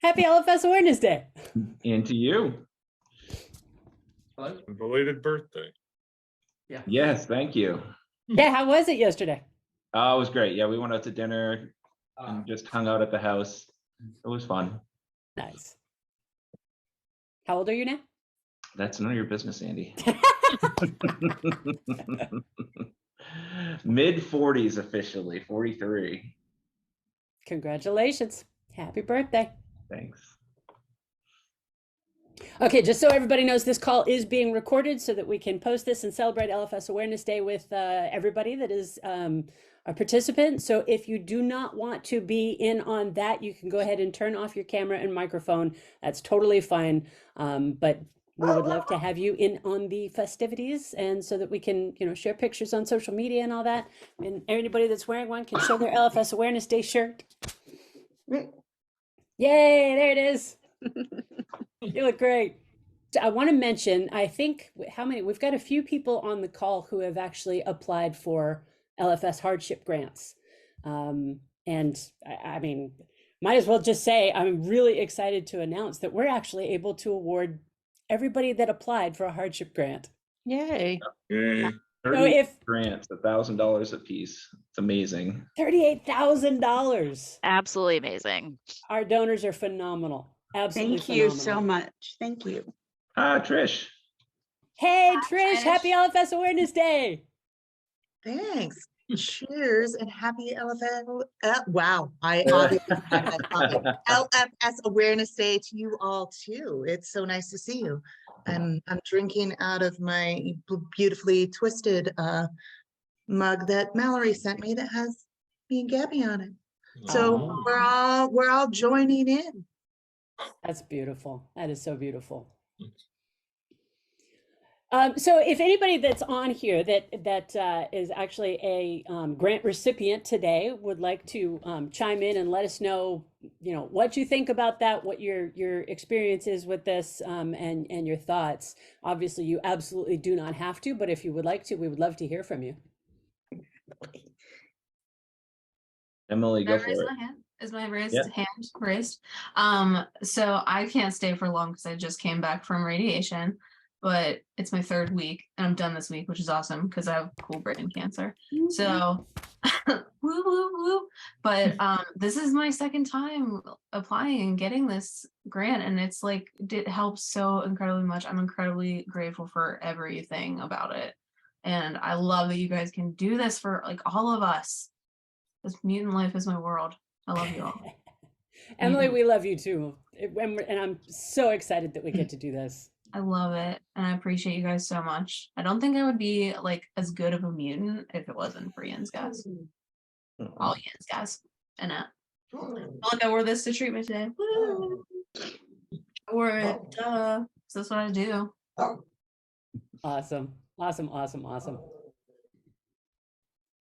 Happy LFS Awareness Day. And to you. Belated birthday. Yeah. Yes, thank you. Yeah, how was it yesterday? Oh, it was great. Yeah, we went out to dinner and just hung out at the house. It was fun. Nice. How old are you now? That's none of your business, Andi. Mid 40s officially, 43. Congratulations. Happy birthday. Thanks. Okay, just so everybody knows, this call is being recorded so that we can post this and celebrate LFS Awareness Day with everybody that is a participant. So if you do not want to be in on that, you can go ahead and turn off your camera and microphone. That's totally fine. But we would love to have you in on the festivities, and so that we can, share pictures on social media and all that. And anybody that's wearing one can show their LFS Awareness Day shirt. Yay, there it is. You look great. I want to mention, I think, we've got a few people on the call who have actually applied for LFS Hardship Grants. And I mean, might as well just say, I'm really excited to announce that we're actually able to award everybody that applied for a hardship grant. Yay. Yay. So if grants, $1,000 a piece. It's amazing. $38,000. Absolutely amazing. Our donors are phenomenal. Absolutely Thank you phenomenal. so much. Thank you. Trish. Hey, Trish, happy LFS Awareness Day. Thanks. Cheers and happy LFS. Wow, I obviously LFS Awareness Day to you all too. It's so nice to see you. I'm drinking out of my beautifully twisted mug that Mallory sent me that has me and Gabby on it. So we're all joining in. That's beautiful. That is so beautiful. So if anybody that's on here that is actually a grant recipient today would like to chime in and let us know, what you think about that, what your experience is with this, and your thoughts. Obviously, you absolutely do not have to, but if you would like to, we would love to hear from you. Emily, go for it. Is my hand raised? So I can't stay for long because I just came back from radiation, but it's my 3rd week and I'm done this week, which is awesome because I have cool brain cancer. So woo woo woo. But this is my 2nd time applying and getting this grant, and it's like it helps so incredibly much. I'm incredibly grateful for everything about it. And I love that you guys can do this for like all of us. This mutant life is my world. I love you all. Emily, we love you too. And I'm so excited that we get to do this. I love it. And I appreciate you guys so much. I don't think I would be like as good of a mutant if it wasn't for Yen's guys. All Yen's guys. And look, I wore this to treatment today. Woo! I wore it. So that's what I do. Awesome. Awesome. Awesome. Awesome.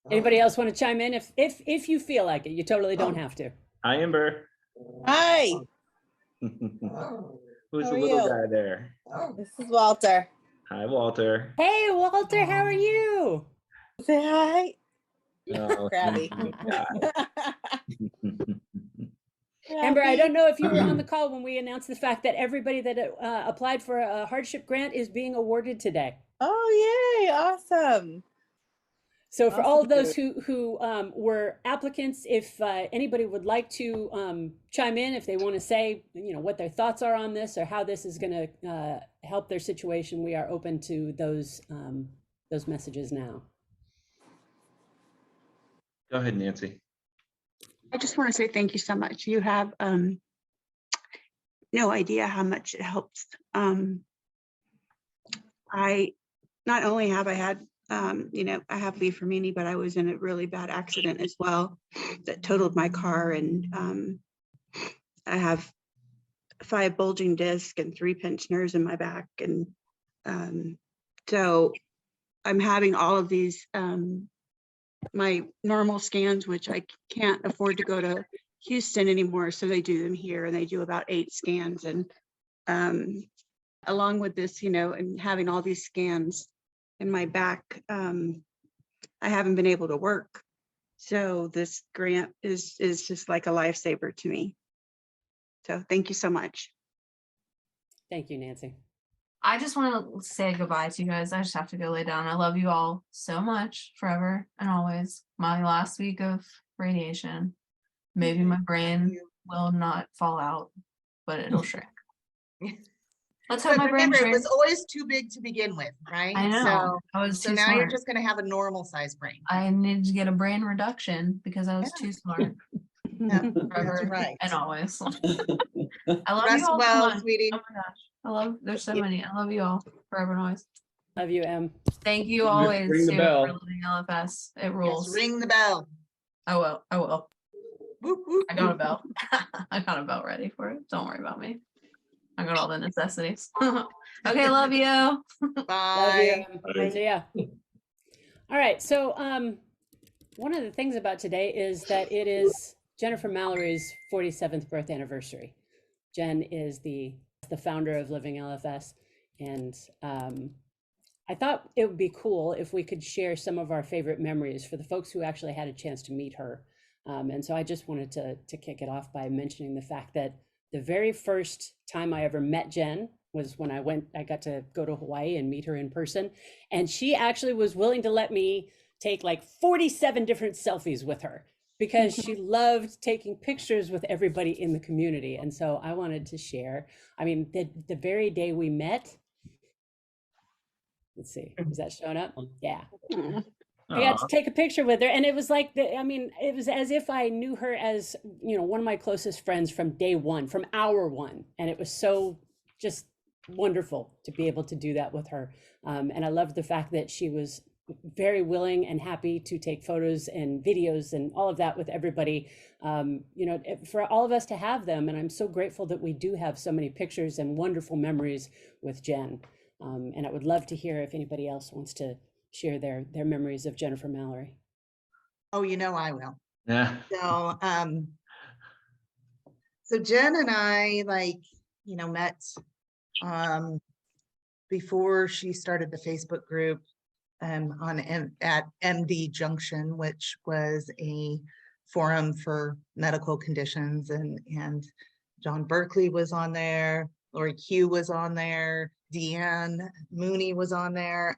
Anybody else want to chime in? If you feel like it, you totally don't have to. Hi, Amber. Hi. Who's the little guy there? This is Walter. Hi, Walter. Hey, Walter, how are you? Say hi. Oh, Crabby. Amber, I don't know if you were on the call when we announced the fact that everybody that applied for a hardship grant is being awarded today. Oh, yay. Awesome. So for all of those who were applicants, if anybody would like to chime in, if they want to say, what their thoughts are on this or how this is going to help their situation, we are open to those messages now. Go ahead, Nancy. I just want to say thank you so much. You have no idea how much it helps. I not only have I had I have Li-Fraumeni, but I was in a really bad accident as well that totaled my car, and I have 5 bulging discs and 3 pinched nerves in my back, and so I'm having all of these my normal scans, which I can't afford to go to Houston anymore, so they do them here, and they do about 8 scans, and along with this, and having all these scans in my back, I haven't been able to work. So this grant is just like a lifesaver to me. So thank you so much. Thank you, Nancy. I just want to say goodbye to you guys. I just have to go lay down. I love you all so much, forever and always. My last week of radiation. Maybe my brain will not fall out, but it'll shrink. Let's hope But my brain remember, it shrinks. was always too big to begin with, right? I know. I was So too now you're smart. just going to have a normal size brain. I needed to get a brain reduction because I was Yeah. too smart. Yeah, Forever that's right. and always. I love Rest you all so well, much. sweetie. Oh my gosh. I love, there's so Yep. many. I love you all forever and always. Love you, Em. Thank you Ring always the too bell. for Living LFS. It Yes, rules. ring the bell. I will. I will. Whoop, whoop, I got a whoop. bell. I got a bell ready for it. Don't worry about me. I got all the necessities. Okay, love you. Love you. Bye. Em. So yeah. All right. So one of the things about today is that it is Jennifer Mallory's 47th birth anniversary. Jen is the founder of Living LFS, and I thought it would be cool if we could share some of our favorite memories for the folks who actually had a chance to meet her. And so I just wanted to kick it off by mentioning the fact that the very first time I ever met Jen was when I got to go to Hawaii and meet her in person. And she actually was willing to let me take like 47 different selfies with her because she loved taking pictures with everybody in the community. And so I wanted to share, I mean, the very day we met, let's see, is that showing up? Yeah. I got to take a picture with her, and it was like, I mean, it was as if I knew her as, you know, one of my closest friends from day one, from hour one. And it was so just wonderful to be able to do that with her. And I loved the fact that she was very willing and happy to take photos and videos and all of that with everybody, you know, for all of us to have them. And I'm so grateful that we do have so many pictures and wonderful memories with Jen. And I would love to hear if anybody else wants to share their memories of Jennifer Mallory. Oh, you know I will. Yeah. So Jen and I, like, you know, met before she started the Facebook group at MD Junction, which was a forum for medical conditions, and John Berkeley was on there, Lori Q was on there, Deanne Mooney was on there.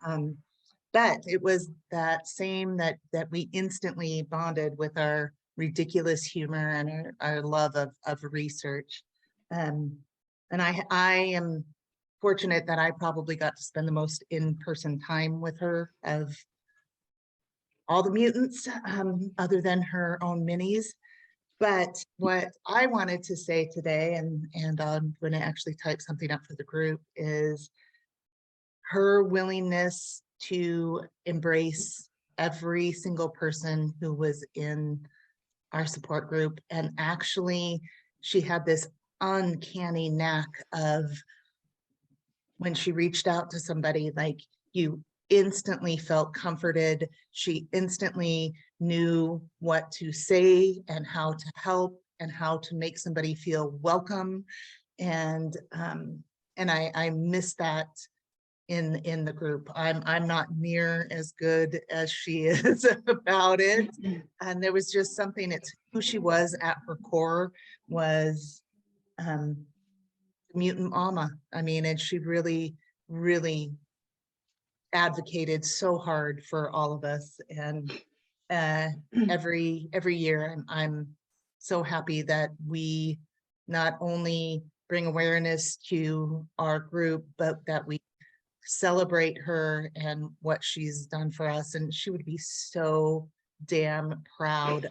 But it was that same that we instantly bonded with our ridiculous humor and our love of research. And I am fortunate that I probably got to spend the most in-person time with her of all the mutants, other than her own minis. But what I wanted to say today, and I'm going to actually type something up for the group, is her willingness to embrace every single person who was in our support group. And actually, she had this uncanny knack of, when she reached out to somebody, like, you instantly felt comforted. She instantly knew what to say and how to help and how to make somebody feel welcome. And I miss that in the group. I'm not near as good as she is about it. And there was just something, it's who she was at her core was Mutant Mama. I mean, and she really, really advocated so hard for all of us. And every year I'm so happy that we not only bring awareness to our group, but that we celebrate her and what she's done for us. And she would be so damn proud.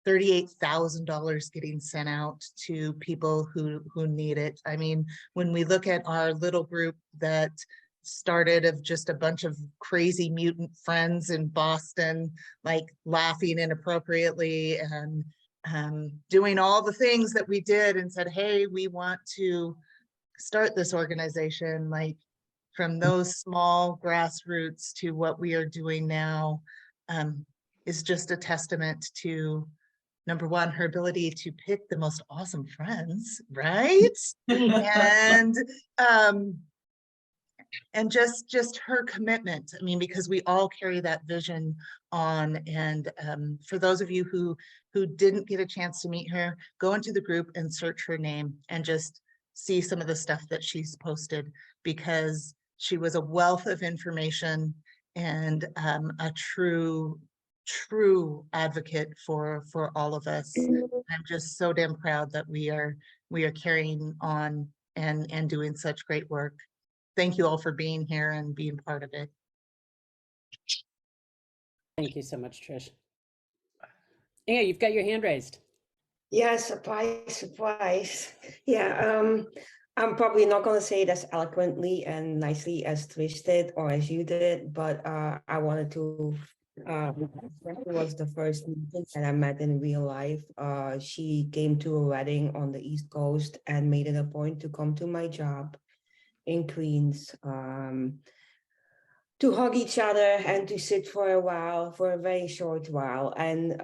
$38,000 getting sent out to people who need it. I mean, when we look at our little group that started of just a bunch of crazy mutant friends in Boston, like laughing inappropriately and doing all the things that we did and said, hey, we want to start this organization, like, from those small grassroots to what we are doing now, is just a testament to, number one, her ability to pick the most awesome friends, right? And And just her commitment. I mean, because we all carry that vision on. And for those of you who didn't get a chance to meet her, go into the group and search her name and just see some of the stuff that she's posted, because she was a wealth of information and a true advocate for all of us. I'm just so damn proud that we are carrying on and doing such great work. Thank you all for being here and being part of it. Thank you so much, Trish. Inge, you've got your hand raised. Yeah, surprise. Yeah, I'm probably not going to say it as eloquently and nicely as Trish did or as you did, but I wanted to, it was the first meeting that I met in real life. She came to a wedding on the East Coast and made it a point to come to my job in Queens, to hug each other and to sit for a very short while. And,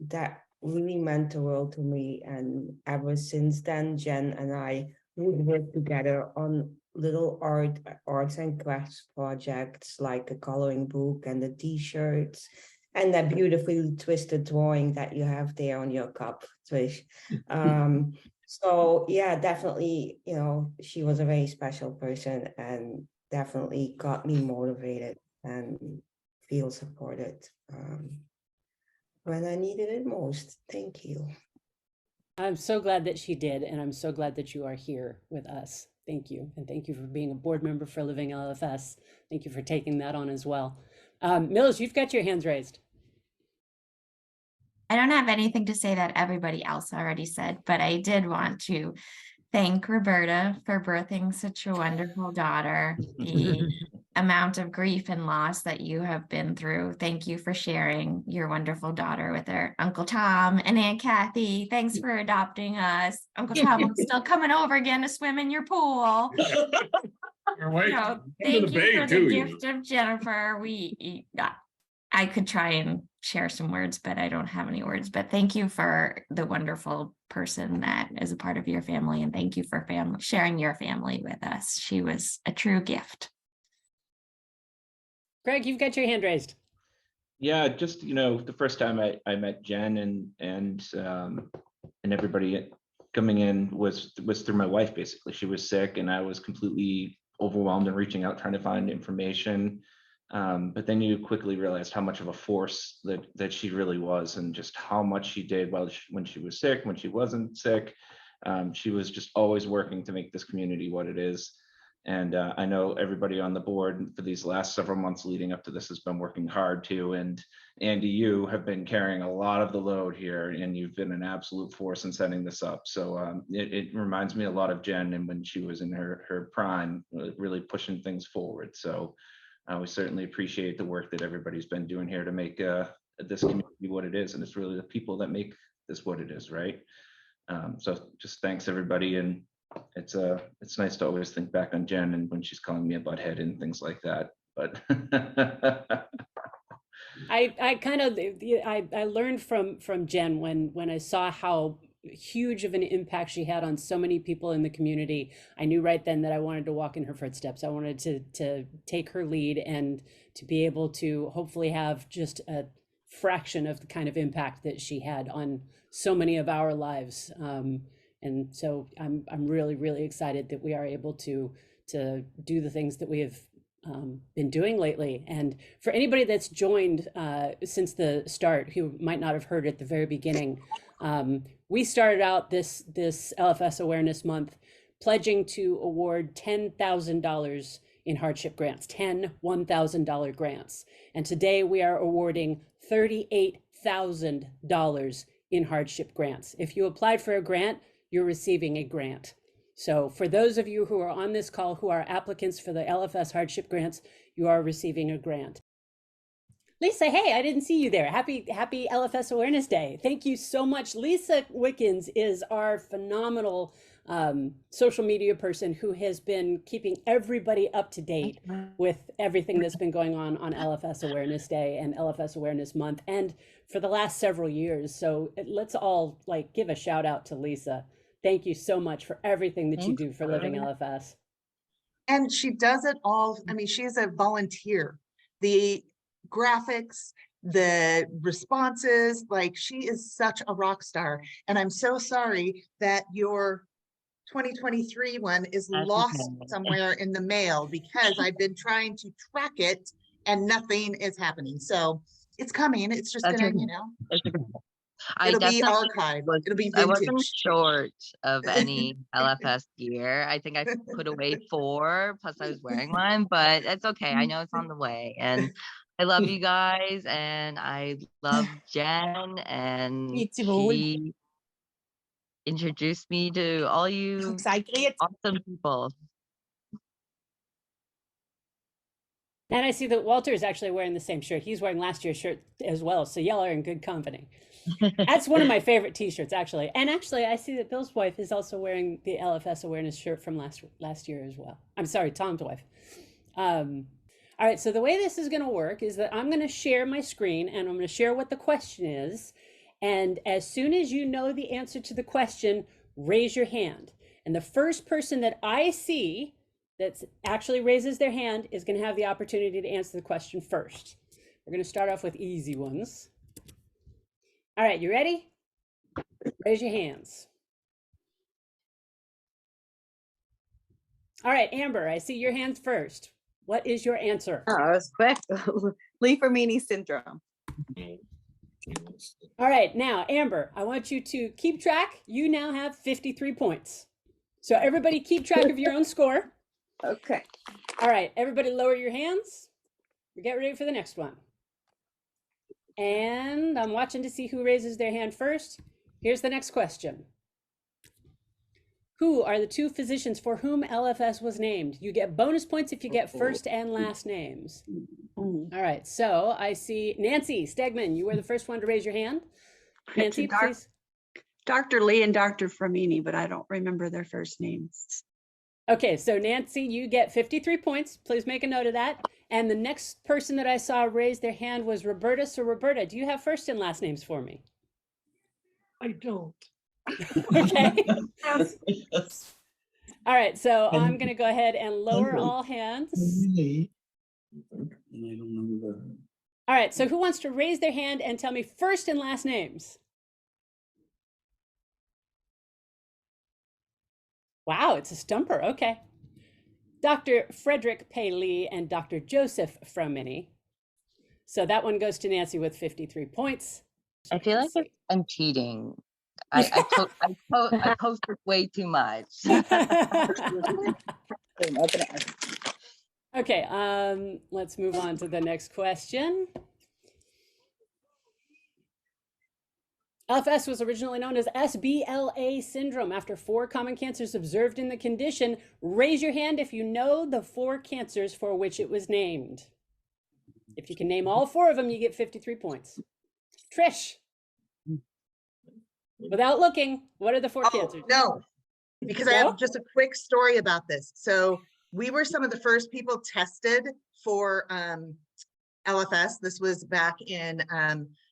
that really meant the world to me. And ever since then, Jen and I would work together on little arts and crafts projects like a coloring book and the t-shirts and that beautifully twisted drawing that you have there on your cup, Trish. So yeah, definitely, she was a very special person and definitely got me motivated and feel supported when I needed it most. Thank you. I'm so glad that she did, and I'm so glad that you are here with us. Thank you. And thank you for being a board member for Living LFS. Thank you for taking that on as well. Mills, you've got your hands raised. I don't have anything to say that everybody else already said, but I did want to thank Roberta for birthing such a wonderful daughter. The amount of grief and loss that you have been through. Thank you for sharing your wonderful daughter with her Uncle Tom and Aunt Kathy. Thanks for adopting us. Uncle Tom, I'm still coming over again to swim in your pool. Thank you for the gift of Jennifer. I could try and share some words, but I don't have any words. But thank you for the wonderful person that is a part of your family. And thank you for sharing your family with us. She was a true gift. Greg, you've got your hand raised. Yeah, just, the first time I met Jen and everybody coming in was through my wife, basically. She was sick and I was completely overwhelmed and reaching out, trying to find information. But then you quickly realized how much of a force that she really was, and just how much she did when she was sick, when she wasn't sick. She was just always working to make this community what it is. And I know everybody on the board for these last several months leading up to this has been working hard too. And Andi, you have been carrying a lot of the load here, and you've been an absolute force in setting this up. So it reminds me a lot of Jen and when she was in her prime, really pushing things forward. So we certainly appreciate the work that everybody's been doing here to make this community what it is. And it's really the people that make this what it is, right? So just thanks everybody. And it's nice to always think back on Jen and when she's calling me a butthead and things like that. But I learned from Jen when I saw how huge of an impact she had on so many people in the community. I knew right then that I wanted to walk in her footsteps. I wanted to take her lead and to be able to hopefully have just a fraction of the kind of impact that she had on so many of our lives. And so I'm really, really excited that we are able to do the things that we have been doing lately. And for anybody that's joined since the start, who might not have heard at the very beginning, we started out this LFS Awareness Month pledging to award $10,000 in hardship grants, 10 $1,000 grants. And today we are awarding $38,000 in hardship grants. If you applied for a grant, you're receiving a grant. So for those of you who are on this call who are applicants for the LFS Hardship Grants, you are receiving a grant. Lisa, hey, I didn't see you there. Happy LFS Awareness Day. Thank you so much. Lisa Wickens is our phenomenal social media person who has been keeping everybody up to date with everything that's been going on LFS Awareness Day and LFS Awareness Month and for the last several years. So let's all give a shout out to Lisa. Thank you so much for everything that you do for Living LFS. And she does it all. I mean, she is a volunteer. The graphics, the responses, like she is such a rock star. And I'm so sorry that your 2023 one is That's lost okay. somewhere in the mail, because I've been trying to track it and nothing is happening. So it's coming. It's just That's gonna, okay. you know, It's okay. I it'll be definitely archived. was, It'll be I wasn't vintage. short of any LFS gear. I think I put away 4, plus I was wearing one, but it's okay. I know it's on the way. And I love you guys, and I love Jen, and Me too. she introduced me to all you Excited. awesome people. And I see that Walter is actually wearing the same shirt. He's wearing last year's shirt as well. So y'all are in good company. That's one of my favorite t-shirts, actually. And actually, I see that Bill's wife is also wearing the LFS awareness shirt from last year as well. I'm sorry, Tom's wife. All right, so the way this is going to work is that I'm going to share my screen, and I'm going to share what the question is. And as soon as you know the answer to the question, raise your hand. And the first person that I see that actually raises their hand is going to have the opportunity to answer the question first. We're going to start off with easy ones. All right, you ready? Raise your hands. All right, Amber, I see your hands first. What is your answer? Oh, that was quick. Li-Fraumeni Syndrome. All right, now, Amber, I want you to keep track. You now have 53 points. So everybody keep track of your own score. Okay. All right, everybody lower your hands. Get ready for the next one. And I'm watching to see who raises their hand first. Here's the next question. Who are the 2 physicians for whom LFS was named? You get bonus points if you get first and last names. All right, so I see Nancy Stegman. You were the first one to raise your hand. Nancy, please. Dr. Li and Dr. Fraumeni, but I don't remember their first names. Okay, so Nancy, you get 53 points. Please make a note of that. And the next person that I saw raise their hand was Roberta. So Roberta, do you have first and last names for me? I don't. Okay. All right, so I'm going to go ahead and lower all hands. All right, so who wants to raise their hand and tell me first and last names? Wow, it's a stumper. Okay. Dr. Frederick Pei Lis and Dr. Joseph Fraumeni. So that one goes to Nancy with 53 points. I feel like I'm cheating. I posted way too much. Okay, let's move on to the next question. LFS was originally known as SBLA syndrome after 4 common cancers observed in the condition. Raise your hand if you know the 4 cancers for which it was named. If you can name all 4 of them, you get 53 points. Trish, without looking, what are the 4 cancers? No, because I have just a quick story about this. So we were some of the first people tested for LFS. This was back in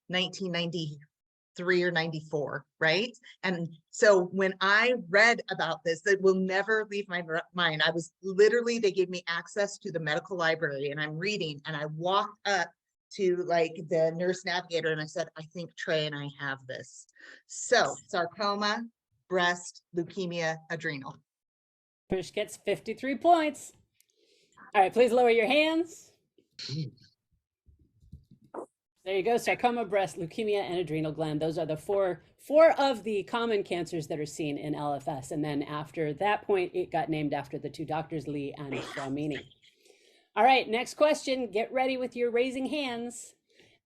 1993 or 94, right? And so when I read about this, that will never leave my mind. I was literally, they gave me access to the medical library, and I'm reading, and I walked up to like the nurse navigator and I said, I think Trey and I have this. So sarcoma, breast, leukemia, adrenal. Trish gets 53 points. All right, please lower your hands. There you go, sarcoma, breast, leukemia, and adrenal gland. Those are the four of the common cancers that are seen in LFS. And then after that point, it got named after the 2 doctors, Li and Fraumeni. All right, next question. Get ready with your raising hands.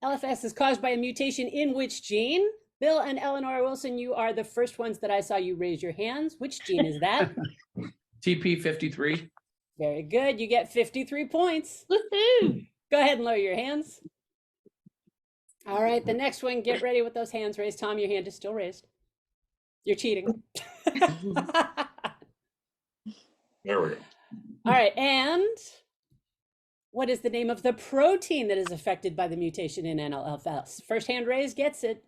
LFS is caused by a mutation in which gene? Bill and Eleanor Wilson, you are the first ones that I saw you raise your hands. Which gene is that? TP53. Very good. You get 53 points. Woohoo! Go ahead and lower your hands. All right, the next one, get ready with those hands raised. Tom, your hand is still raised. You're cheating. There we go. All right, and what is the name of the protein that is affected by the mutation in LFS? First hand raised gets it.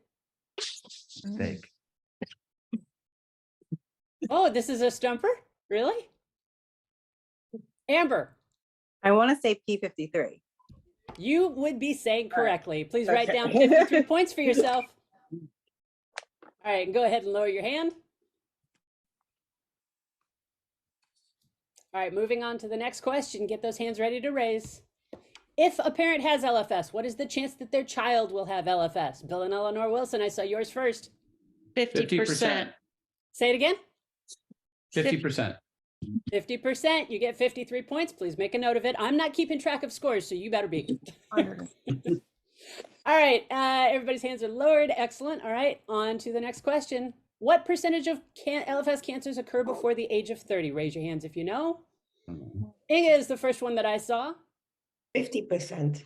Steak. Oh, this is a stumper? Really? Amber, I want to say P53. you would be saying correctly. Please write Okay. down 53 points for yourself. All right, go ahead and lower your hand. All right, moving on to the next question. Get those hands ready to raise. If a parent has LFS, what is the chance that their child will have LFS? Bill and Eleanor Wilson, I saw yours first. 50%. Say it again. 50%. 50%. You get 53 points. Please make a note of it. I'm not keeping track of scores, so you better be. All right, everybody's hands are lowered. Excellent. All right, on to the next question. What percentage of LFS cancers occur before the age of 30? Raise your hands if you know. Inge is the first one that I saw. 50%.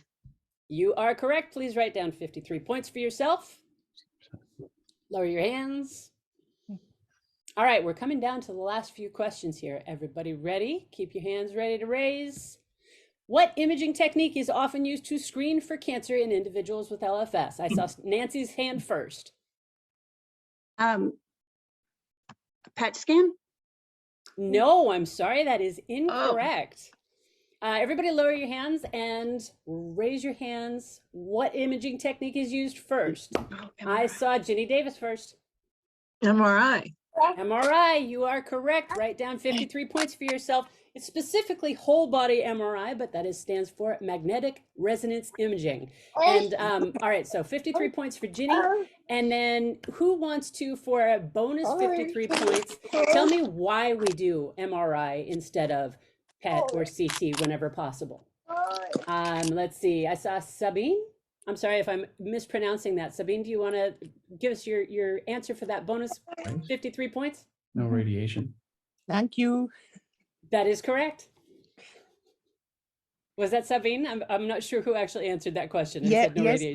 You are correct. Please write down 53 points for yourself. Lower your hands. All right, we're coming down to the last few questions here. Everybody ready? Keep your hands ready to raise. What imaging technique is often used to screen for cancer in individuals with LFS? I saw Nancy's hand first. PET scan? No, I'm sorry, that is incorrect. Everybody lower your hands and raise your hands. What imaging technique is used first? I saw Ginny Davis first. MRI. MRI, you are correct. Write down 53 points for yourself. It's specifically whole body MRI, but that stands for magnetic resonance imaging. And all right, so 53 points for Ginny. And then who wants to, for a bonus 53 points, tell me why we do MRI instead of PET or CT whenever possible? Let's see, I saw Sabin. I'm sorry if I'm mispronouncing that. Sabin, do you want to give us your answer for that bonus 53 points? No radiation. Thank you. That is correct. Was that Sabine? I'm not sure who actually answered that question. And said no radiation.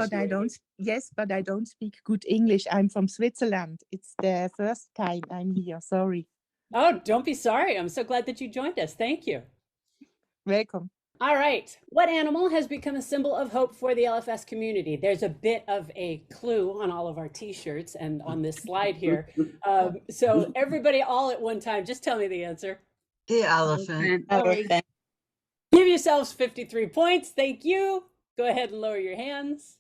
But I don't speak good English. I'm from Switzerland. It's the first time I'm here. Sorry. Oh, don't be sorry. I'm so glad that you joined us. Thank you. Welcome. All right. What animal has become a symbol of hope for the LFS community? There's a bit of a clue on all of our t-shirts and on this slide here. So everybody all at one time, just tell me the answer. The elephant. Give yourselves 53 points. Thank you. Go ahead and lower your hands.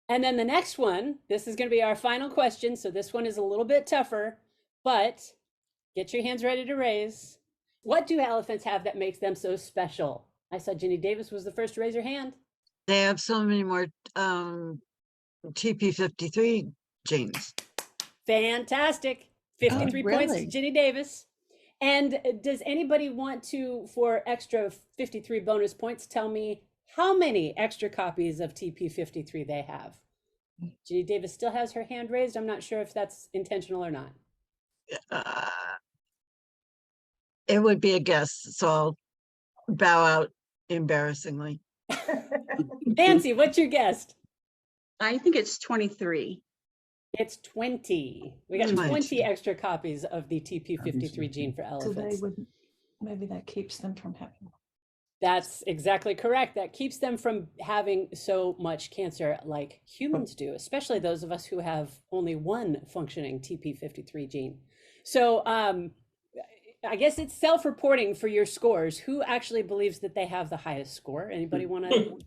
And then the next one, this is going to be our final question. So this one is a little bit tougher, but get your hands ready to raise. What do elephants have that makes them so special? I saw Ginny Davis was the first to raise her hand. They have so many more TP53 genes. Fantastic. 53 points to Ginny Davis. And does anybody want to, for extra 53 bonus points, tell me how many extra copies of TP53 they have? Ginny Davis still has her hand raised. I'm not sure if that's intentional or not. It would be a guess, so I'll bow out embarrassingly. Nancy, what's your guess? I think it's 23. It's 20. We got 20 extra copies of the TP53 gene for elephants. So maybe that keeps them from having. That's exactly correct. That keeps them from having so much cancer like humans do, especially those of us who have only one functioning TP53 gene. So I guess it's self-reporting for your scores. Who actually believes that they have the highest score? Anybody want to?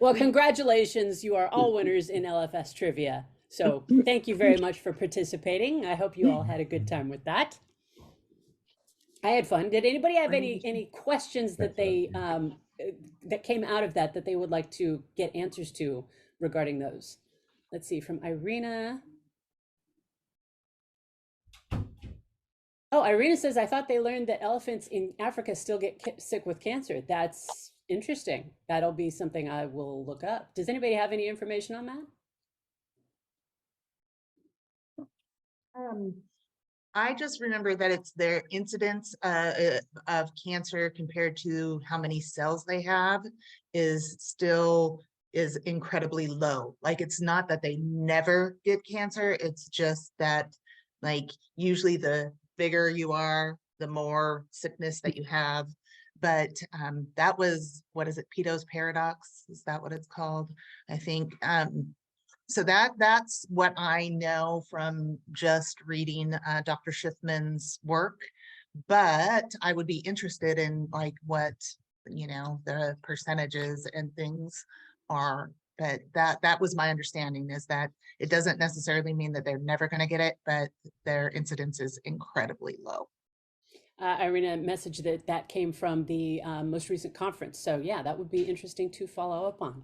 Well, congratulations. You are all winners in LFS trivia. So thank you very much for participating. I hope you all had a good time with that. I had fun. Did anybody have any questions that they that came out of that they would like to get answers to regarding those? Let's see, from Irina. Oh, Irina says, I thought they learned that elephants in Africa still get sick with cancer. That's interesting. That'll be something I will look up. Does anybody have any information on that? I just remember that it's their incidence of cancer compared to how many cells they have is incredibly low. Like, it's not that they never get cancer. It's just that, like, usually the bigger you are, the more sickness that you have. But that was, what is it, Peto's paradox? Is that what it's called? I think So that's what I know from just reading Dr. Schiffman's work, but I would be interested in like what, you know, the percentages and things are. But that was my understanding, is that it doesn't necessarily mean that they're never going to get it, but their incidence is incredibly low. Irina messaged that came from the most recent conference. So yeah, that would be interesting to follow up on.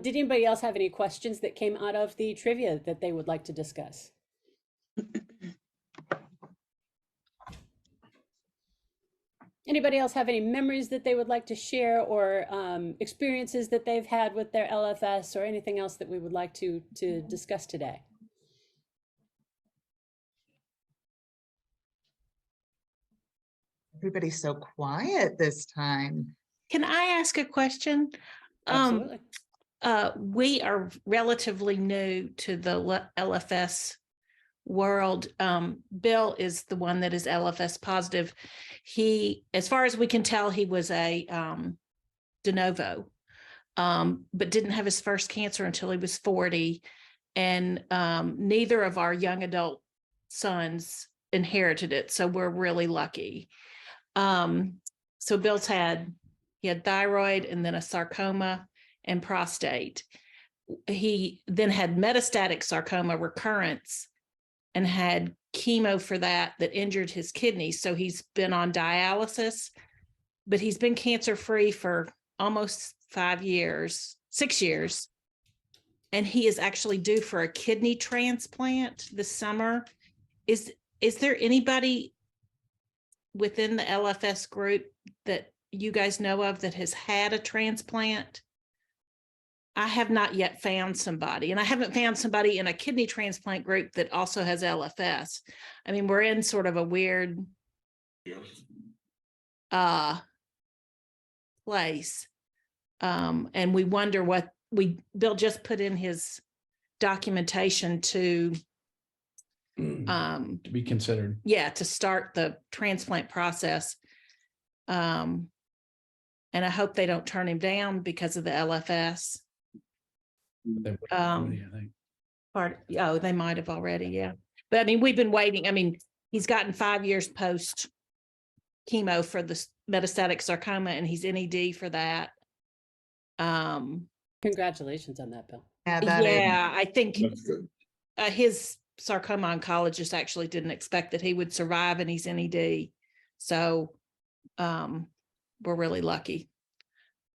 Did anybody else have any questions that came out of the trivia that they would like to discuss? Anybody else have any memories that they would like to share, or experiences that they've had with their LFS, or anything else that we would like to discuss today? Everybody's so quiet this time. Can I ask a question? Absolutely. We are relatively new to the LFS world. Bill is the one that is LFS positive. He, as far as we can tell, he was a de novo, but didn't have his first cancer until he was 40. And neither of our young adult sons inherited it. So we're really lucky. So Bill's he had thyroid and then a sarcoma and prostate. He then had metastatic sarcoma recurrence and had chemo for that injured his kidneys. So he's been on dialysis, but he's been cancer-free for almost 6 years. And he is actually due for a kidney transplant this summer. Is there anybody within the LFS group that you guys know of that has had a transplant? I have not yet found somebody, and I haven't found somebody in a kidney transplant group that also has LFS. I mean, we're in sort of a weird place. And we wonder what Bill just put in his documentation to be considered. Yeah, to start the transplant process. And I hope they don't turn him down because of the LFS. I think. They might have already, yeah. But I mean, we've been waiting. I mean, he's gotten 5 years post chemo for the metastatic sarcoma, and he's NED for that. Congratulations on that, Bill. Yeah, I think his sarcoma oncologist actually didn't expect that he would survive, and he's NED. So we're really lucky.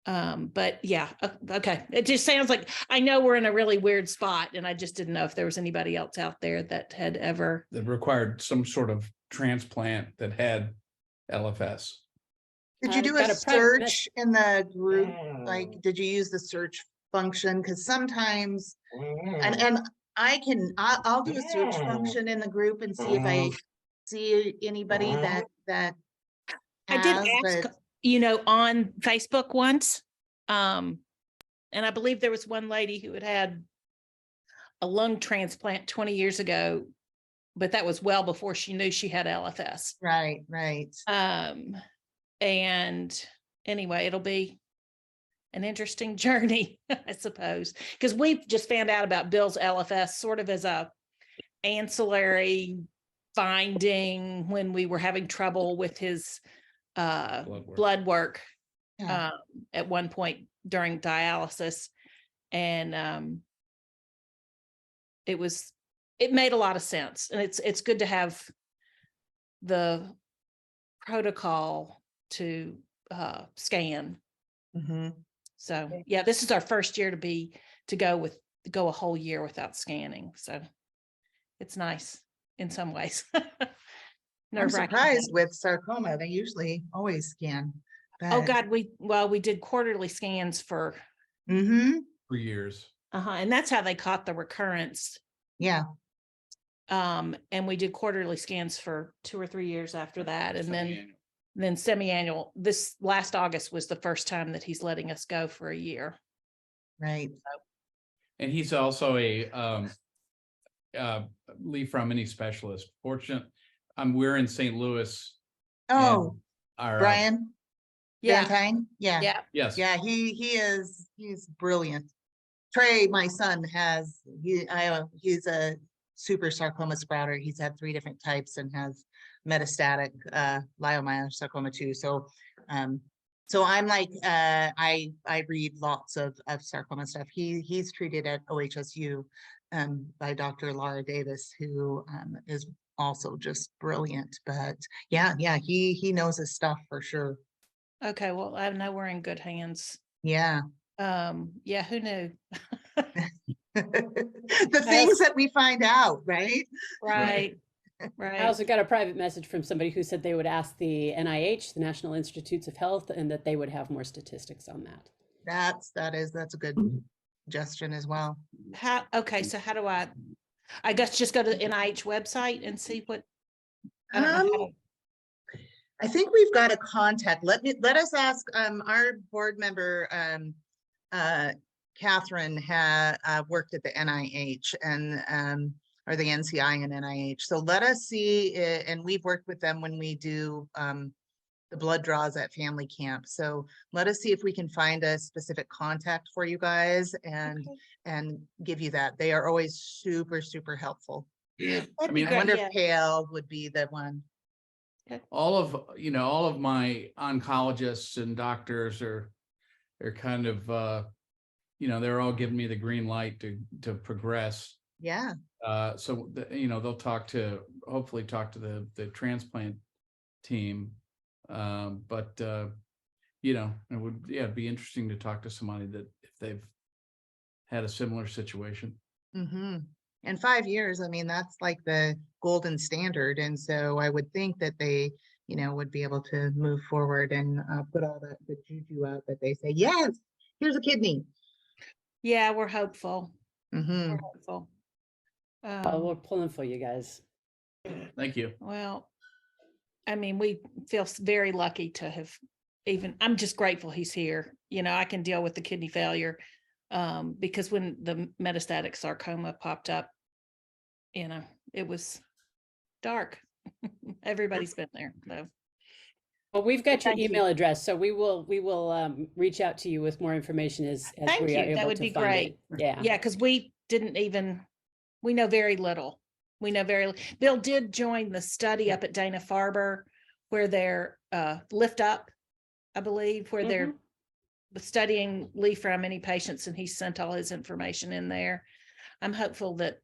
But yeah, okay. It just sounds like, I know we're in a really weird spot, and I just didn't know if there was anybody else out there that had ever. That required some sort of transplant that had LFS. Did you do a search in the group? Like, did you use the search function? Because sometimes, and I'll do a search function in the group and see if I see anybody that I did ask, on Facebook once. And I believe there was one lady who had a lung transplant 20 years ago, but that was well before she knew she had LFS. Right. And anyway, it'll be an interesting journey, I suppose, because we've just found out about Bill's LFS sort of as a ancillary finding when we were having trouble with his blood work at one point during dialysis. And it made a lot of sense. And it's good to have the protocol to scan. Mm-hmm. So yeah, this is our first year to go a whole year without scanning. So it's nice in some ways. I'm surprised with sarcoma. They usually always scan. Oh God, we did quarterly scans for 3 years. And that's how they caught the recurrence. Yeah. And we did quarterly scans for 2 or 3 years after that, and then semi-annual. This last August was the first time that he's letting us go for a year. Right. And he's also a Li-Fraumeni specialist. We're in St. Louis. Oh, Brian. Yeah. Valentine? Yeah. Yes. Yeah, he's brilliant. Trey, my son, has, he's a super sarcoma sprouter. He's had 3 different types and has metastatic leiomyosarcoma too. So so I'm like, I read lots of sarcoma stuff. He's treated at OHSU by Dr. Laura Davis, who is also just brilliant. But yeah, he knows his stuff for sure. Okay, well, I know we're in good hands. Yeah. Yeah, who knew? The things that we find out, right? Right. I also got a private message from somebody who said they would ask the NIH, the National Institutes of Health, and that they would have more statistics on that. That's a good suggestion as well. Okay, so how do I guess just go to the NIH website and see what? I don't know how to. I think we've got a contact. Let us ask our board member, Catherine, had worked at the NIH and or the NCI and NIH. So let us see, and we've worked with them when we do the blood draws at family camp. So let us see if we can find a specific contact for you guys and give you that. They are always super, super helpful. Yeah, I wonder if Pale would be the one. All of my oncologists and doctors are kind of they're all giving me the green light to progress. Yeah. So they'll hopefully talk to the transplant team. But it would be interesting to talk to somebody that if they've had a similar situation. Mm-hmm. And 5 years, I mean, that's like the golden standard. And so I would think that they, would be able to move forward and put all the juju out that they say, yes, here's a kidney. Yeah, we're hopeful. Mm-hmm. We're hopeful. We're pulling for you guys. Thank you. Well, I mean, we feel very lucky to have I'm just grateful he's here. I can deal with the kidney failure because when the metastatic sarcoma popped up, it was dark. Everybody's been there. So. Well, we've got your email address, so we will reach out to you with more information as Thank we you. are able That would to be find great. it. Yeah. Yeah, because we know very little. Bill did join the study up at Dana-Farber where they're Lift Up, I believe, where they're studying Li-Fraumeni patients, and he sent all his information in there. I'm hopeful that,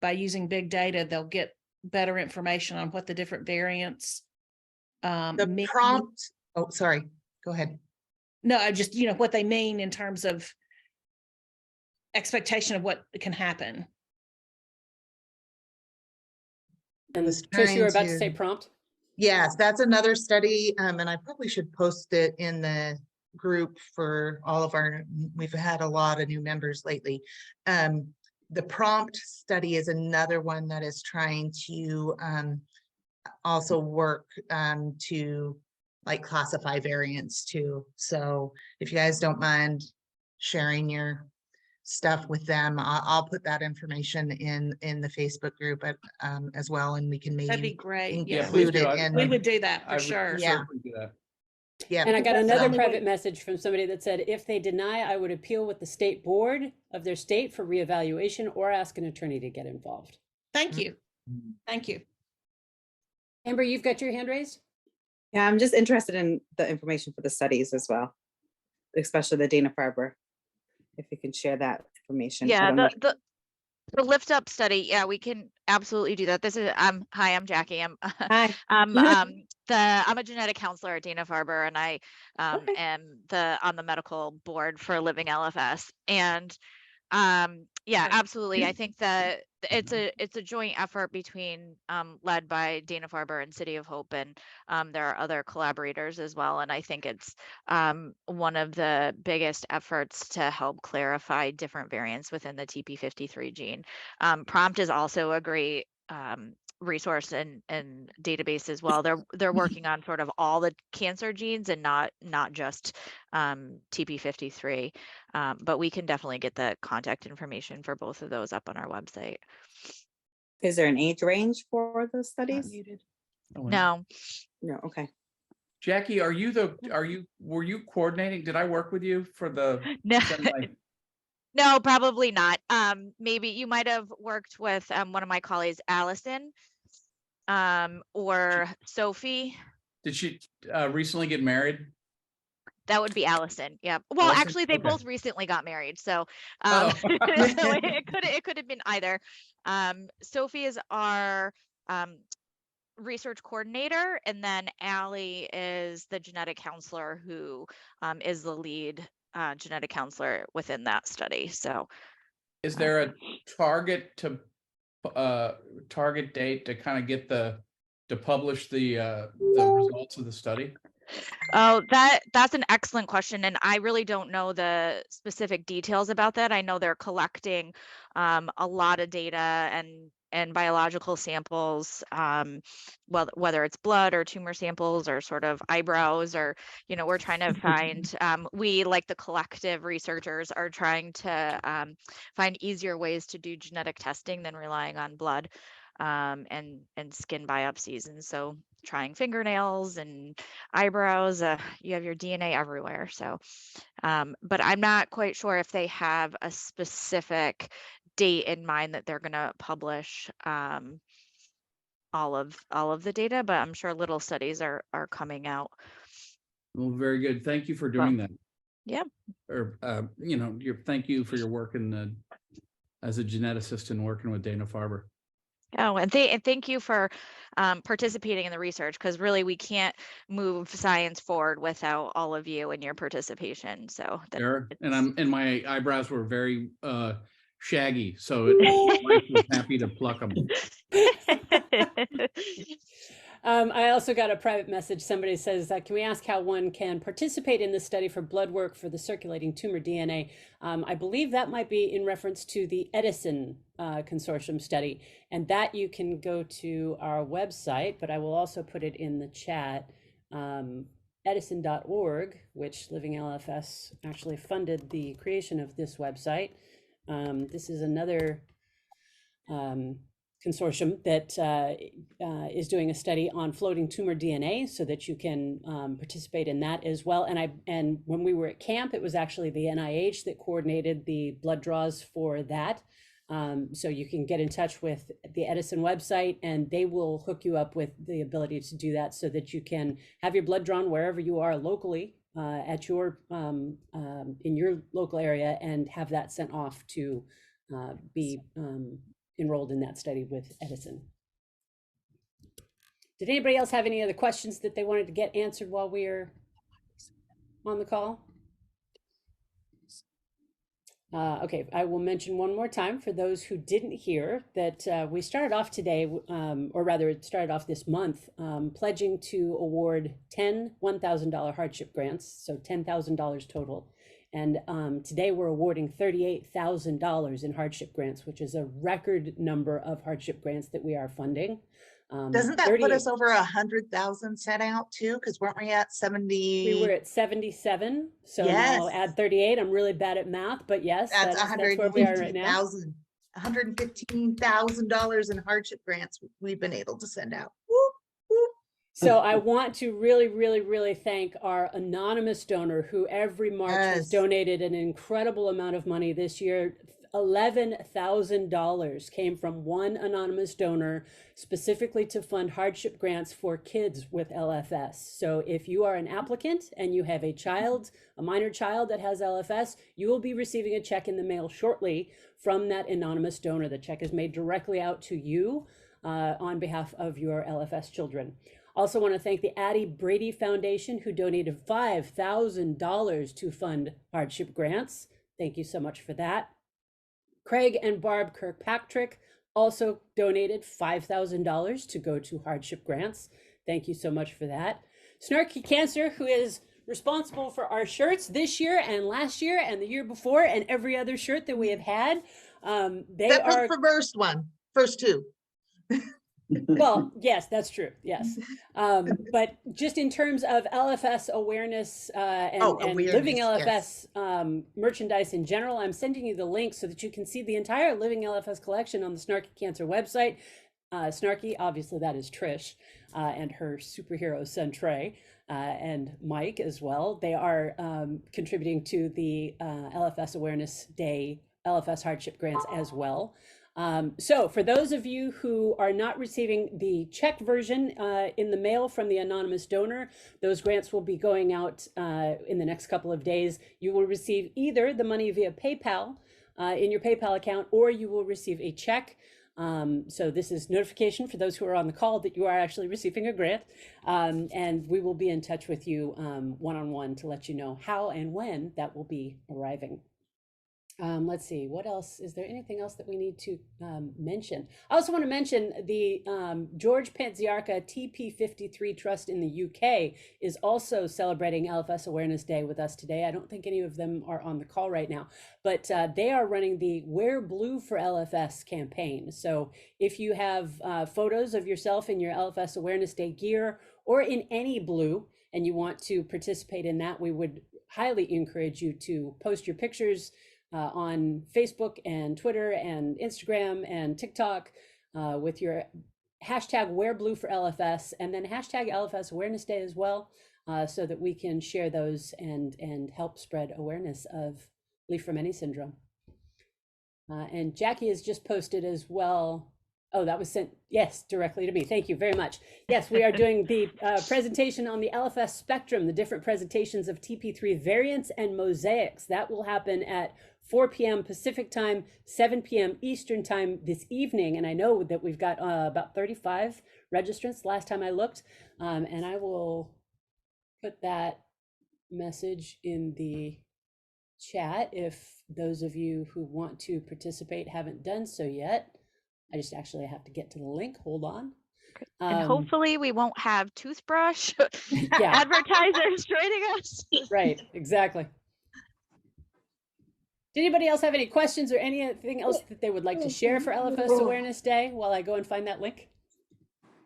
by using big data, they'll get better information on what the different variants the prompt. Oh, sorry. Go ahead. No, I just, what they mean in terms of expectation of what can happen. And Trish, you were about to say prompt? Yes, that's another study. And I probably should post it in the group for all of we've had a lot of new members lately. The prompt study is another one that is trying to also work to classify variants too. So if you guys don't mind sharing your stuff with them, I'll put that information in the Facebook group as well, and we can maybe that'd be great. Include it in. We would do that for sure. Yeah. Yeah. And I got another private message from somebody that said, if they deny, I would appeal with the state board of their state for reevaluation or ask an attorney to get involved. Thank you. Thank you. Amber, you've got your hand raised? Yeah, I'm just interested in the information for the studies as well, especially the Dana-Farber. If you can share that information. Yeah, the Lift Up study. Yeah, we can absolutely do that. This is hi, I'm Jackie. Hi. I'm a genetic counselor at Dana-Farber, and I am on the medical board for Living LFS. And yeah, absolutely. I think that it's a joint effort between led by Dana-Farber and City of Hope, and there are other collaborators as well. And I think it's one of the biggest efforts to help clarify different variants within the TP53 gene. Prompt is also a great resource and database as well. They're working on sort of all the cancer genes and not just TP53, but we can definitely get the contact information for both of those up on our website. Is there an age range for those studies? No. Okay. Jackie, were you coordinating? Did I work with you for the? No. No, probably not. Maybe you might have worked with one of my colleagues, Allison, or Sophie. Did she recently get married? That would be Allison. Yeah. Well, Allison? actually, they Okay. both recently got married, so Oh. so it could have been either. Sophie is our research coordinator, and then Allie is the genetic counselor who is the lead genetic counselor within that study. So, Is there a target date to kind of get to publish the results of the study? Oh, that's an excellent question, and I really don't know the specific details about that. I know they're collecting a lot of data and biological samples, well, whether it's blood or tumor samples or sort of eyebrows, or we're trying to find. We, like the collective researchers, are trying to find easier ways to do genetic testing than relying on blood and skin biopsies, and so trying fingernails and eyebrows. You have your DNA everywhere. So, but I'm not quite sure if they have a specific date in mind that they're going to publish all of the data, but I'm sure little studies are coming out. Well, very good. Thank you for doing that. Yeah. Or thank you for your work as a geneticist and working with Dana-Farber. Oh, and thank you for participating in the research, because really we can't move science forward without all of you and your participation. So Sure. And my eyebrows were very shaggy, so I was happy to pluck them. I also got a private message. Somebody says, can we ask how one can participate in this study for blood work for the circulating tumor DNA? I believe that might be in reference to the EDISYN consortium study, and that you can go to our website, but I will also put it in the chat. edisyn.org, which Living LFS actually funded the creation of this website. This is another consortium that is doing a study on floating tumor DNA, so that you can participate in that as well. And when we were at camp, it was actually the NIH that coordinated the blood draws for that. So you can get in touch with the EDISYN website, and they will hook you up with the ability to do that, so that you can have your blood drawn wherever you are locally at your in your local area, and have that sent off to be enrolled in that study with EDISYN. Did anybody else have any other questions that they wanted to get answered while we're on the call? Okay, I will mention one more time for those who didn't hear that we started off today, or rather it started off this month, pledging to award 10 $1,000 hardship grants, so $10,000 total. And today we're awarding $38,000 in hardship grants, which is a record number of hardship grants that we are funding. Doesn't that put us over 100,000 sent out too? Because weren't we at 70? We were at 77. So yes. Now add 38. I'm really bad at math, but yes, that's where we are right now. $115,000 in hardship grants we've been able to send out. So I want to really, really, really thank our anonymous donor, who every March has donated an incredible amount of money this year. $11,000 came from one anonymous donor specifically to fund hardship grants for kids with LFS. So if you are an applicant and you have a child, a minor child that has LFS, you will be receiving a check in the mail shortly from that anonymous donor. The check is made directly out to you on behalf of your LFS children. Also want to thank the Addie Brady Foundation, who donated $5,000 to fund hardship grants. Thank you so much for that. Craig and Barb Kirkpatrick also donated $5,000 to go to hardship grants. Thank you so much for that. Snarky Cancer, who is responsible for our shirts this year and last year and the year before and every other shirt that we have had. That was the first two. Well, yes, that's true. Yes. But just in terms of LFS awareness and Living LFS merchandise in general, I'm sending you the link so that you can see the entire Living LFS collection on the Snarky Cancer website. Snarky, obviously that is Trish and her superhero son Trey and Mike as well. They are contributing to the LFS Awareness Day LFS Hardship Grants as well. So for those of you who are not receiving the check version in the mail from the anonymous donor, those grants will be going out in the next couple of days. You will receive either the money via PayPal in your PayPal account, or you will receive a check. So this is notification for those who are on the call that you are actually receiving a grant. And we will be in touch with you one-on-one to let you know how and when that will be arriving. Let's see, what else? Is there anything else that we need to mention? I also want to mention the George Pantziarka TP53 Trust in the UK is also celebrating LFS Awareness Day with us today. I don't think any of them are on the call right now, but they are running the Wear Blue for LFS campaign. So if you have photos of yourself in your LFS Awareness Day gear or in any blue, and you want to participate in that, we would highly encourage you to post your pictures on Facebook and Twitter and Instagram and TikTok with your hashtag #WearBlueForLFS and then hashtag LFS Awareness Day as well, so that we can share those and help spread awareness of Li-Fraumeni syndrome. And Jackie has just posted as well. Oh, that was sent, yes, directly to me. Thank you very much. Yes, we are doing the presentation on the LFS spectrum, the different presentations of TP3 variants and mosaics. That will happen at 4 p.m. Pacific time, 7 p.m. Eastern time this evening. And I know that we've got about 35 registrants last time I looked. And I will put that message in the chat if those of you who want to participate haven't done so yet. I just actually have to get to the link. Hold on. And hopefully we won't have toothbrush advertisers joining us. Right, exactly. Did anybody else have any questions or anything else that they would like to share for LFS Awareness Day while I go and find that link?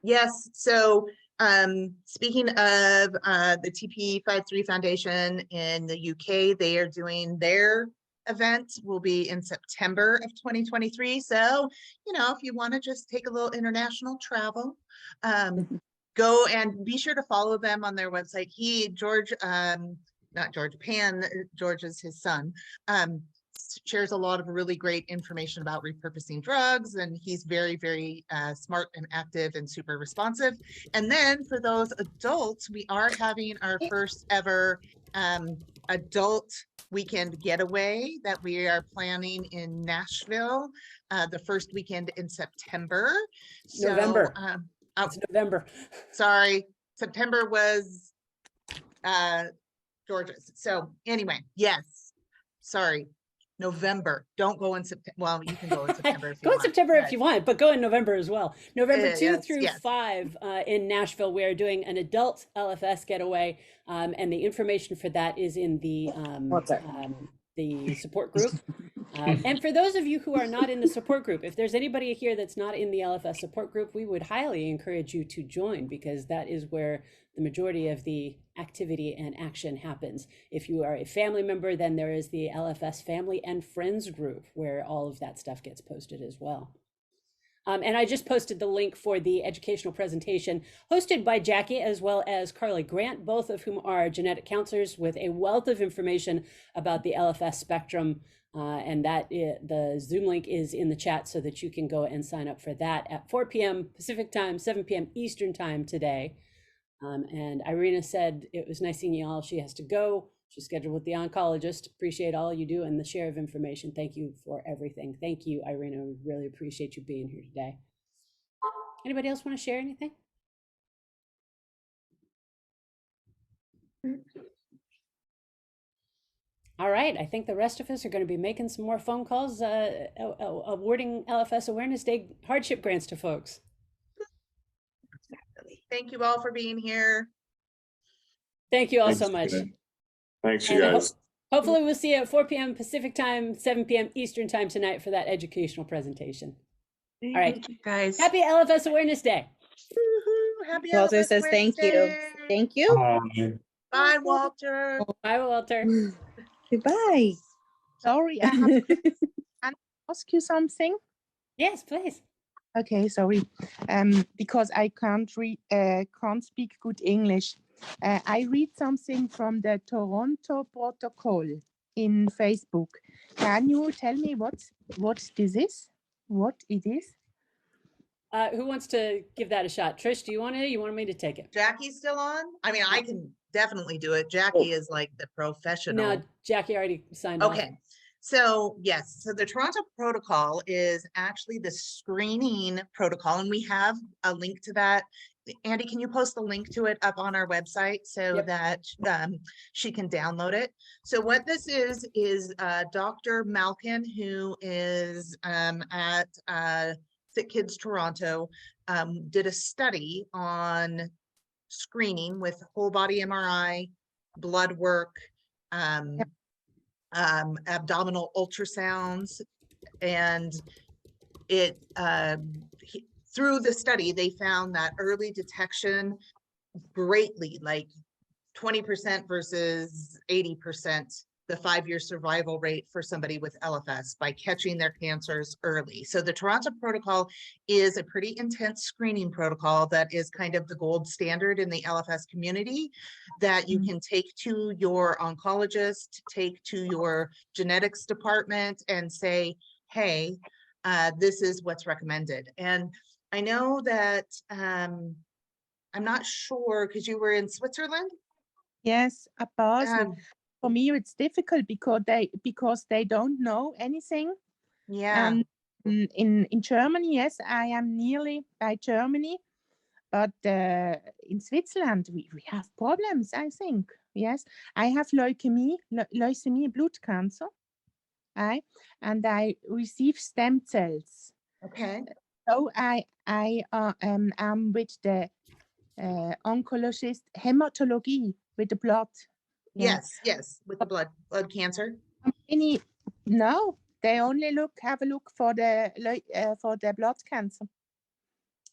Yes, so speaking of the TP53 Foundation in the UK, they are doing their event will be in September of 2023. So, you know, if you want to just take a little international travel, go and be sure to follow them on their website. George is his son, shares a lot of really great information about repurposing drugs, and he's very, very smart and active and super responsive. And then for those adults, we are having our first ever adult weekend getaway that we are planning in Nashville the first weekend in September. November. It's November. Sorry, September was Georgia's. So anyway, yes, sorry. November. Don't go in September. Well, you can go in September if you want. Go in September if you want, but go in November as well. November 2 through 5 in Nashville, we are doing an adult LFS getaway, and the information for that is in the support group. And for those of you who are not in the support group, if there's anybody here that's not in the LFS support group, we would highly encourage you to join, because that is where the majority of the activity and action happens. If you are a family member, then there is the LFS family and friends group where all of that stuff gets posted as well. And I just posted the link for the educational presentation hosted by Jackie as well as Carly Grant, both of whom are genetic counselors with a wealth of information about the LFS spectrum. And the Zoom link is in the chat so that you can go and sign up for that at 4 p.m. Pacific time, 7 p.m. Eastern time today. And Irina said it was nice seeing you all. She has to go. She's scheduled with the oncologist. Appreciate all you do and the share of information. Thank you for everything. Thank you, Irina. We really appreciate you being here today. Anybody else want to share anything? All right, I think the rest of us are going to be making some more phone calls, awarding LFS Awareness Day hardship grants to folks. Thank you all for being here. Thank you all so much. Thanks, you guys. Hopefully we'll see you at 4 p.m. Pacific time, 7 p.m. Eastern time tonight for that educational presentation. All right, Thank you, guys. Happy LFS Awareness Day. Happy Walter LFS says thank you. Wednesday. Thank you. Bye, Walter. Bye, Walter. Goodbye. Sorry, I have to ask you something. Yes, please. Okay, sorry. Because I can't speak good English. I read something from the Toronto Protocol in Facebook. Can you tell me what this is? What it is? Who wants to give that a shot? Trish, do you want to? You want me to take it? Jackie's still on? I mean, I can definitely do it. Jackie is like the professional. No, Jackie already signed off. Okay. So yes, so the Toronto protocol is actually the screening protocol, and we have a link to that. Andi, can you post the link to it up on our website so that she can download it? So what this is Dr. Malkin, who is at Sick Kids Toronto, did a study on screening with whole body MRI, blood work, abdominal ultrasounds, and it through the study they found that early detection greatly, like 20% versus 80%, the 5-year survival rate for somebody with LFS by catching their cancers early. So the Toronto protocol is a pretty intense screening protocol that is kind of the gold standard in the LFS community that you can take to your oncologist, take to your genetics department and say, hey, this is what's recommended. And I know that, I'm not sure, because you were in Switzerland? Yes, at Basel. For me, it's difficult because they don't know anything. Yeah. And in Germany, yes, I am nearly by Germany, but in Switzerland we have problems. I think yes, I have leukemia, blood cancer, and I receive stem cells. Okay. So I am with the oncologist hematology with the blood. Yes, with the blood cancer. No, they only have a look for the blood cancer.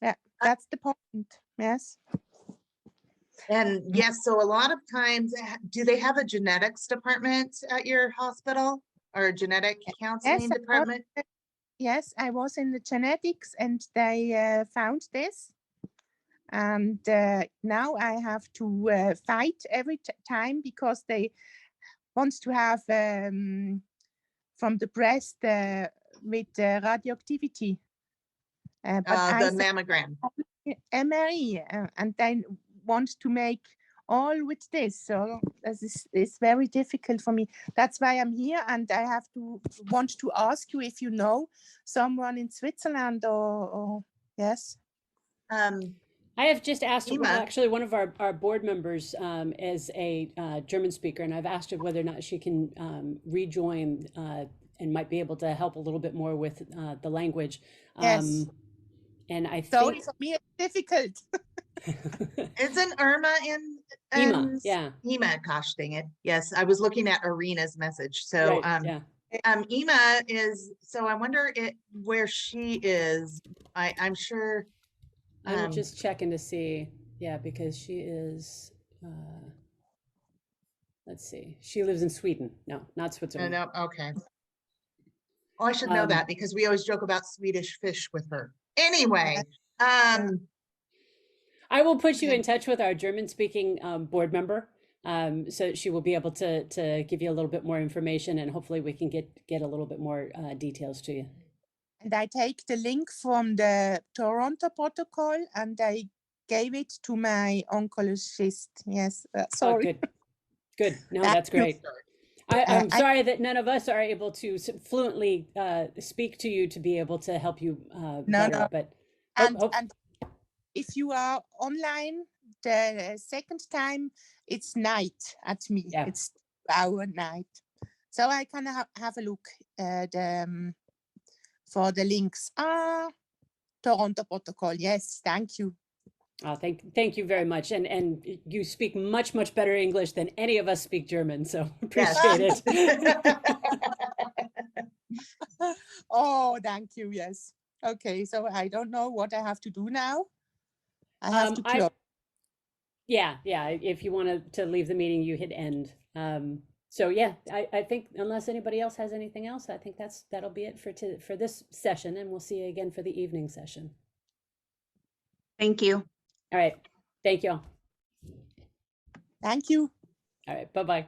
Yeah, that's the point. Yes. And yes, so a lot of times, do they have a genetics department at your hospital or a genetic counseling department? Yes, I was in the genetics and they found this. And now I have to fight every time because they want to have from the breast with radioactivity. But the mammogram. MRI, and they want to make all with this. So this is very difficult for me. That's why I'm here, and I want to ask you if you know someone in Switzerland or yes. I have just asked actually one of our board members is a German speaker, and I've asked her whether or not she can rejoin and might be able to help a little bit more with the language. Yes. And I so think for me it's difficult. Isn't Irma in Ima? Yeah. Ima, gosh dang it. Yes, I was looking at Irina's message. So right, Ima is, so I wonder where she is. I'm sure. I'm just checking to see. Yeah, because she is, let's see. She lives in Sweden. No, not Switzerland. No, okay. Oh, I should know that because we always joke about Swedish fish with her. Anyway, I will put you in touch with our German-speaking board member, so she will be able to give you a little bit more information, and hopefully we can get a little bit more details to you. And I take the link from the Toronto protocol and I gave it to my oncologist. Yes, sorry. Oh, good. No, that's great. I'm sorry that none of us are able to fluently speak to you to be able to help you better. But and if you are online, the second time it's night at me. Yeah. It's our night, so I can have a look for the links. Toronto protocol. Yes, thank you. Oh, thank you very much. And you speak much better English than any of us speak German, so appreciate it. Oh, thank you. Yes. Okay, so I don't know what I have to do now. I have to close. Yeah. If you want to leave the meeting, you hit end. So yeah, I think unless anybody else has anything else, I think that'll be it for this session, and we'll see you again for the evening session. Thank you. All right. Thank you all. Thank you. All right. Bye-bye.